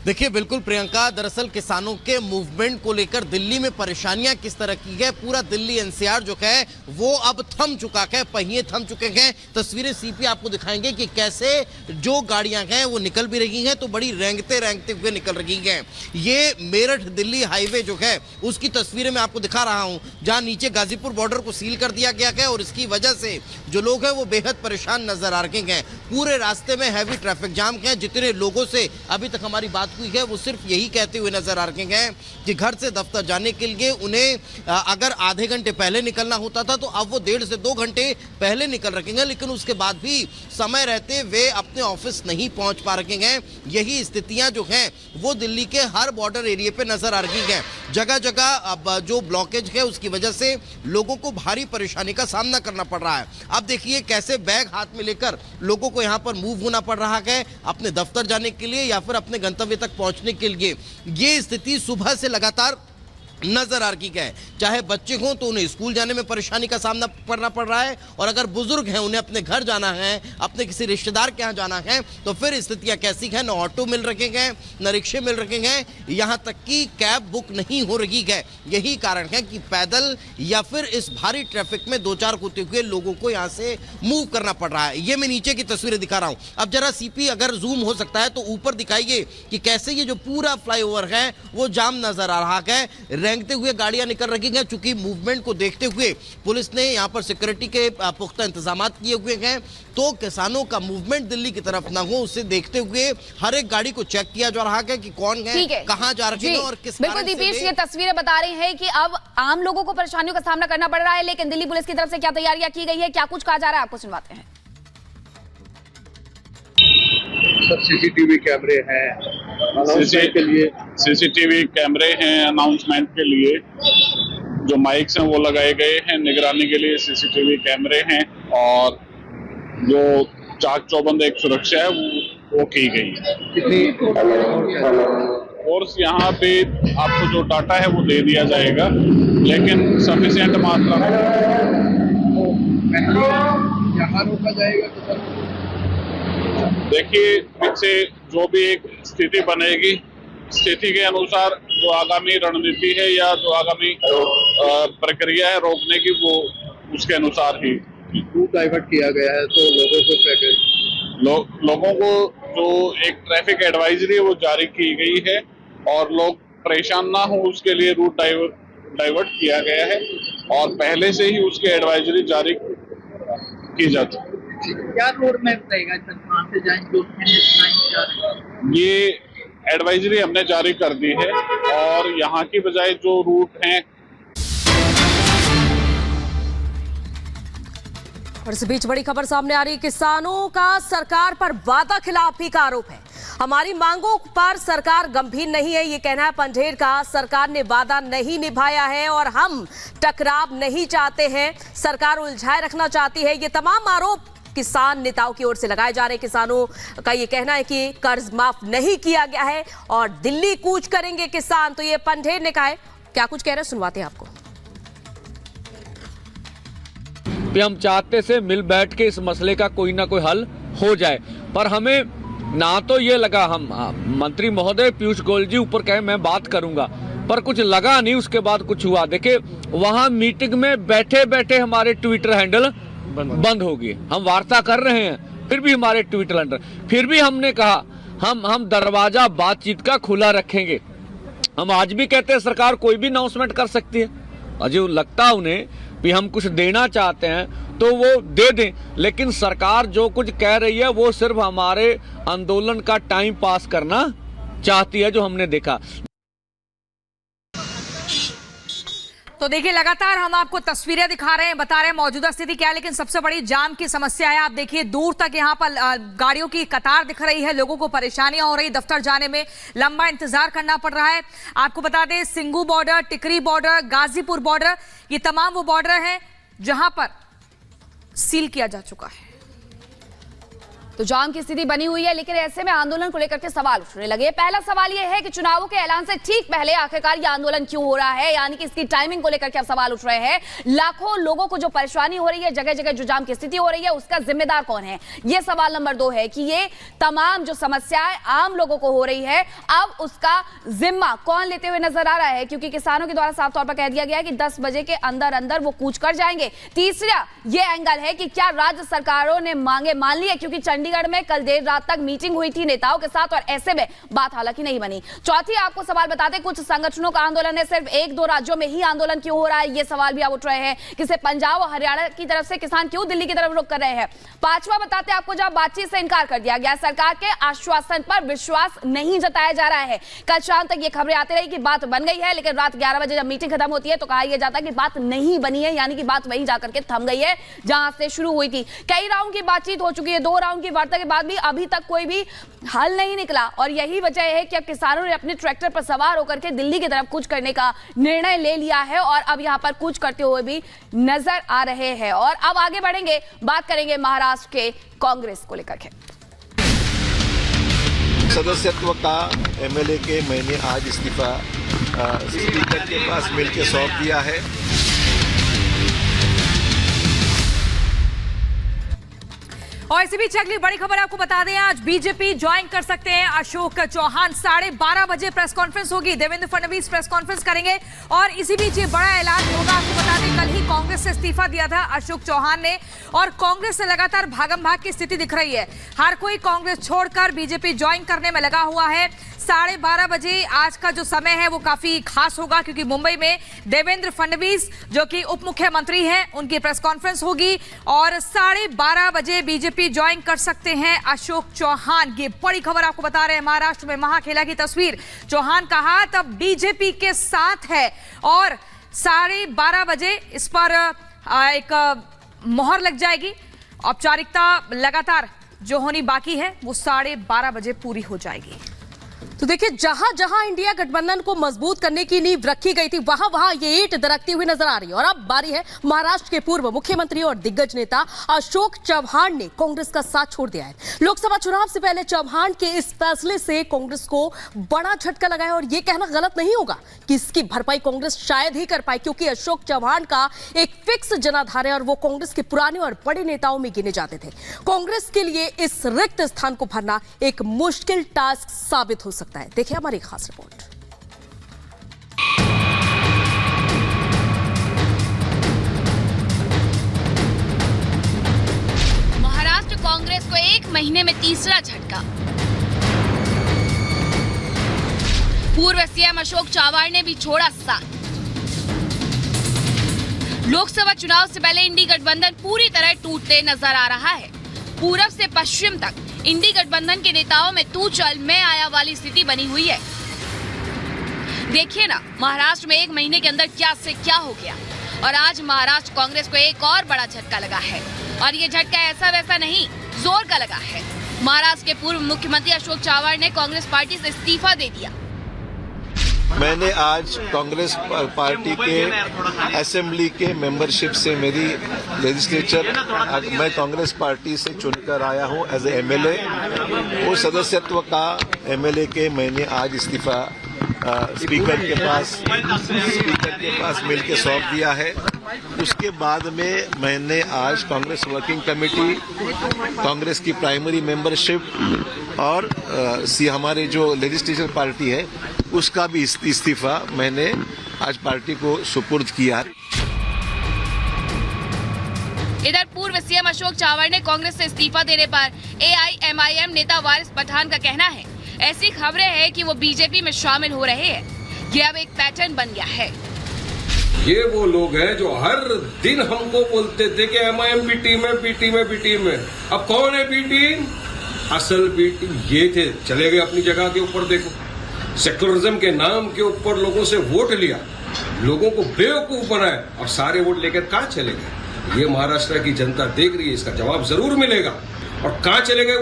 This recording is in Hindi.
देखिए बिल्कुल प्रियंका, दरअसल किसानों के मूवमेंट को लेकर दिल्ली में परेशानियां किस तरह की है, पूरा दिल्ली एनसीआर जो है वो अब थम चुका है, पहिए थम चुके हैं। तस्वीरें सीपी आपको दिखाएंगे कि कैसे जो गाड़ियां हैं वो निकल भी रही हैं तो बड़ी रेंगते रेंगते हुए निकल रही हैं। ये मेरठ दिल्ली हाईवे जो है उसकी तस्वीरें मैं आपको दिखा रहा हूं, जहां नीचे गाजीपुर बॉर्डर को सील कर दिया गया है और इसकी वजह से जो लोग हैं वो बेहद परेशान नजर आ रहे हैं। पूरे रास्ते में हैवी ट्रैफिक जाम है। जितने लोगों से अभी तक हमारी बात हुई है वो सिर्फ यही कहते हुए नजर आ रहे हैं कि घर से दफ्तर जाने के लिए उन्हें अगर आधे घंटे पहले निकलना होता था तो अब वो 1.5 से 2 घंटे पहले निकल रखे हैं, लेकिन उसके बाद भी समय रहते वे अपने ऑफिस नहीं पहुंच पा रहे हैं। यही स्थितियां जो हैं वो दिल्ली के हर बॉर्डर एरिया पे नजर आ रही हैं। जगह जगह अब जो ब्लॉकेज है उसकी वजह से लोगों को भारी परेशानी का सामना करना पड़ रहा है। अब देखिए कैसे बैग हाथ में लेकर लोगों को यहाँ पर मूव होना पड़ रहा है अपने दफ्तर जाने के लिए या फिर अपने गंतव्य तक पहुंचने के लिए। ये स्थिति सुबह से लगातार नजर आ रही है। चाहे बच्चे हों तो उन्हें स्कूल जाने में परेशानी का सामना करना पड़ रहा है, और अगर बुजुर्ग हैं उन्हें अपने घर जाना है, अपने किसी रिश्तेदार के यहाँ जाना है तो फिर स्थितियां कैसी हैं। न ऑटो मिल रहे हैं, न रिक्शे मिल रहे हैं, यहाँ तक कि कैब बुक नहीं हो रही है। यही कारण है कि पैदल या फिर इस भारी ट्रैफिक में 2-4 होते हुए लोगों को यहाँ से मूव करना पड़ रहा है। ये मैं नीचे की तस्वीरें दिखा रहा हूँ। अब जरा सीपी अगर जूम हो सकता है तो ऊपर दिखाइए कि कैसे ये जो पूरा फ्लाईओवर है वो जाम नजर आ रहा है। रेंगते हुए गाड़ियां निकल रही हैं। चूंकि मूवमेंट को देखते हुए पुलिस ने यहां पर सिक्योरिटी के पुख्ता इंतजाम किए हुए हैं, तो किसानों का मूवमेंट दिल्ली की तरफ ना हो उसे देखते हुए हर एक गाड़ी को चेक किया जा रहा है कि कौन है, कहां जा रहे हैं और किस बिल्कुल दीपेश, ये तस्वीरें बता रही हैं कि अब आम लोगों को परेशानियों का सामना करना पड़ रहा है, लेकिन दिल्ली पुलिस की तरफ से क्या तैयारियां की गई है, क्या कुछ कहा जा रहा है, आपको सुनवाते हैं। सब सीसीटीवी कैमरे हैं के लिए, सीसीटीवी कैमरे हैं अनाउंसमेंट के लिए, जो माइक्स हैं वो लगाए गए हैं निगरानी के लिए, सीसीटीवी कैमरे हैं, और जो चाक चौबंद एक सुरक्षा है वो की गई है। फोर्स यहाँ पे आपको जो डाटा है वो दे दिया जाएगा, लेकिन सफिशिएंट मात्रा में यहाँ रोका जाएगा तो सर देखिए पीछे जो भी एक स्थिति बनेगी, स्थिति के अनुसार जो आगामी रणनीति है या जो आगामी प्रक्रिया है रोकने की, वो उसके अनुसार ही रूट डाइवर्ट किया गया है। तो लोगों को क्या करें, लोगों को जो एक ट्रैफिक एडवाइजरी है वो जारी की गई है, और लोग परेशान ना हो उसके लिए रूट डाइवर्ट किया गया है, और पहले से ही उसकी एडवाइजरी जारी की जाती है। क्या रोड मैप रहेगा सर, कहाँ से जाएंगे? ये एडवाइजरी हमने जारी कर दी है, और यहाँ की बजाय जो रूट हैं। और इस बीच बड़ी खबर सामने आ रही है, किसानों का सरकार पर वादा खिलाफी का आरोप है। हमारी मांगों पर सरकार गंभीर नहीं है, ये कहना है पंढेर का। सरकार ने वादा नहीं निभाया है और हम टकराव नहीं चाहते हैं, सरकार उलझाए रखना चाहती है। ये तमाम आरोप किसान नेताओं की ओर से लगाए जा रहे हैं। किसानों का ये कहना है कि कर्ज माफ नहीं किया गया है और दिल्ली कूच करेंगे किसान। तो ये पंढेर ने कहा है, क्या कुछ कह रहे हैं सुनवाते हैं आपको। हम चाहते से मिल बैठ के इस मसले का कोई ना कोई हल हो जाए, पर हमें ना तो ये लगा, हम मंत्री महोदय पीयूष गोयल जी ऊपर कहे मैं बात करूंगा, पर कुछ लगा नहीं, उसके बाद कुछ हुआ। देखिए वहां मीटिंग में बैठे बैठे हमारे ट्विटर हैंडल बंद हो गए। हम वार्ता कर रहे हैं फिर भी हमारे ट्विटर हैंडल, फिर भी हमने कहा हम दरवाजा बातचीत का खुला रखेंगे। हम आज भी कहते हैं सरकार कोई भी अनाउंसमेंट कर सकती है, अजय लगता उन्हें भी हम कुछ देना चाहते हैं तो वो दे दें, लेकिन सरकार जो कुछ कह रही है वो सिर्फ हमारे आंदोलन का टाइम पास करना चाहती है, जो हमने देखा। तो देखिए लगातार हम आपको तस्वीरें दिखा रहे हैं, बता रहे हैं मौजूदा स्थिति क्या है, लेकिन सबसे बड़ी जाम की समस्या है। आप देखिए दूर तक यहाँ पर गाड़ियों की कतार दिख रही है, लोगों को परेशानियां हो रही, दफ्तर जाने में लंबा इंतजार करना पड़ रहा है। आपको बता दें सिंगू बॉर्डर, टिकरी बॉर्डर, गाजीपुर बॉर्डर, ये तमाम वो बॉर्डर हैं जहां पर सील किया जा चुका है। तो जाम की स्थिति बनी हुई है, लेकिन ऐसे में आंदोलन को लेकर के सवाल उठने लगे। पहला सवाल यह है कि चुनावों के ऐलान से ठीक पहले आखिरकार ये आंदोलन क्यों हो रहा है, यानी कि इसकी टाइमिंग को लेकर के अब सवाल उठ रहे हैं। लाखों लोगों को जो परेशानी हो रही है, जगह जगह जो जाम की स्थिति हो रही है, उसका जिम्मेदार कौन है? ये सवाल नंबर 2 है कि ये तमाम जो समस्याएं आम लोगों को हो रही है, अब उसका जिम्मा कौन लेते हुए नजर आ रहा है, क्योंकि किसानों के द्वारा साफ तौर पर कह दिया गया है कि 10 बजे के अंदर अंदर वो कूच कर जाएंगे। तीसरा ये एंगल है कि क्या राज्य सरकारों ने मांगे मान ली है, क्योंकि चंडीगढ़ में कल देर रात तक मीटिंग हुई थी नेताओं के साथ और ऐसे में बात हालांकि नहीं बनी। चौथी आपको सवाल बताते, कुछ संगठनों का आंदोलन है, सिर्फ 1-2 राज्यों में ही आंदोलन क्यों हो रहा है, ये सवाल भी अब उठ रहे हैं। किसे पंजाब और हरियाणा की तरफ से किसान क्यों दिल्ली की तरफ रुख कर रहे हैं। पांचवा बताते आपको, जब बातचीत से इनकार कर दिया गया, सरकार के आश्वासन पर विश्वास नहीं जताया जा रहा है। कल शाम तक ये खबरें आती रही कि बात बन गई है, लेकिन रात 11 बजे जब मीटिंग खत्म होती है तो कहा यह जाता है कि बात नहीं बनी है, यानी कि बात वहीं जाकर के थम गई है जहां से शुरू हुई थी। कई राउंड की बातचीत हो चुकी है, 2 राउंड की वार्ता के बाद भी अभी तक कोई भी हल नहीं निकला और यही वजह है कि अब किसानों ने अपने ट्रैक्टर पर सवार होकर के दिल्ली की तरफ कूच करने का निर्णय ले लिया है और अब यहां पर कूच करते हुए भी नजर आ रहे हैं। और अब आगे बढ़ेंगे, बात करेंगे महाराष्ट्र के कांग्रेस को लेकर के। सदस्यत्व का एमएलए के मैंने आज इस्तीफा स्पीकर के पास मिलकर सौंप दिया है। और इसी बीच अगली बड़ी खबर आपको बता दें, आज बीजेपी ज्वाइन कर सकते हैं अशोक चौहान। 12:30 बजे प्रेस कॉन्फ्रेंस होगी, देवेंद्र फडणवीस प्रेस कॉन्फ्रेंस करेंगे और इसी बीच ये बड़ा ऐलान होगा। आपको बता दें, कल ही कांग्रेस से इस्तीफा दिया था अशोक चौहान ने और कांग्रेस से लगातार भागम भाग की स्थिति दिख रही है। हर कोई कांग्रेस छोड़कर बीजेपी ज्वाइन करने में लगा हुआ है। 12:30 बजे आज का जो समय है वो काफी खास होगा, क्योंकि मुंबई में देवेंद्र फडणवीस जो कि उप मुख्यमंत्री हैं, उनकी प्रेस कॉन्फ्रेंस होगी और 12:30 बजे बीजेपी ज्वाइन कर सकते हैं अशोक चौहान। ये बड़ी खबर आपको बता रहे हैं। महाराष्ट्र में महाखेला की तस्वीर, चौहान का हाथ अब बीजेपी के साथ है और 12:30 बजे इस पर एक मोहर लग जाएगी। औपचारिकता लगातार जो होनी बाकी है वो 12:30 बजे पूरी हो जाएगी। तो देखिए, जहां जहां इंडिया गठबंधन को मजबूत करने की नींव रखी गई थी, वहां वहां ये ईंट दरकती हुई नजर आ रही है। और अब बारी है महाराष्ट्र के पूर्व मुख्यमंत्री और दिग्गज नेता अशोक चौहान ने कांग्रेस का साथ छोड़ दिया है। लोकसभा चुनाव से पहले चौहान के इस फैसले से कांग्रेस को बड़ा झटका लगा है और यह कहना गलत नहीं होगा कि इसकी भरपाई कांग्रेस शायद ही कर पाए, क्योंकि अशोक चौहान का एक फिक्स जनाधार है और वो कांग्रेस के पुराने और बड़े नेताओं में गिने जाते थे। कांग्रेस के लिए इस रिक्त स्थान को भरना एक मुश्किल टास्क साबित हो सकता है। देखिए हमारी खास रिपोर्ट। महाराष्ट्र कांग्रेस को 1 महीने में तीसरा झटका। पूर्व सीएम अशोक चौहान ने भी छोड़ा साथ। लोकसभा चुनाव से पहले इंडी गठबंधन पूरी तरह टूटते नजर आ रहा है। पूरब से पश्चिम तक इंडी गठबंधन के नेताओं में तू चल मैं आया वाली स्थिति बनी हुई है। देखिए ना, महाराष्ट्र में 1 महीने के अंदर क्या से क्या हो गया और आज महाराष्ट्र कांग्रेस को एक और बड़ा झटका लगा है और ये झटका ऐसा वैसा नहीं, जोर का लगा है। महाराष्ट्र के पूर्व मुख्यमंत्री अशोक चौहान ने कांग्रेस पार्टी से इस्तीफा दे दिया। मैंने आज कांग्रेस पार्टी के असेंबली के मेंबरशिप से मेरी लेजिस्लेचर, मैं कांग्रेस पार्टी से चुनकर आया हूं एज ए एमएलए। वो सदस्यत्व का एमएलए के मैंने आज इस्तीफा स्पीकर के पास मिलकर सौंप दिया है। उसके बाद में मैंने आज कांग्रेस वर्किंग कमेटी, कांग्रेस की प्राइमरी मेंबरशिप और हमारे जो लेजिस्लेचर पार्टी है उसका भी इस्तीफा मैंने आज पार्टी को सुपुर्द किया। इधर पूर्व सीएम अशोक चौहान ने कांग्रेस से इस्तीफा देने पर एआईएमआईएम नेता वारिस पठान का कहना है, ऐसी खबरें हैं कि वो बीजेपी में शामिल हो रहे हैं। ये अब एक पैटर्न बन गया है। ये वो लोग हैं जो हर दिन हमको बोलते थे कि एमआईएम बी टीम है, बी टीम है, बी टीम है। अब कौन है बी टीम? असल बी टीम ये थे, चले गए अपनी जगह के ऊपर। देखो, सेक्युलरिज्म के नाम के ऊपर लोगों से वोट लिया, लोगों को बेवकूफ बनाया और सारे वोट लेकर कहाँ चले गए? ये महाराष्ट्र की जनता देख रही है, इसका जवाब जरूर मिलेगा। और कहाँ चले गए?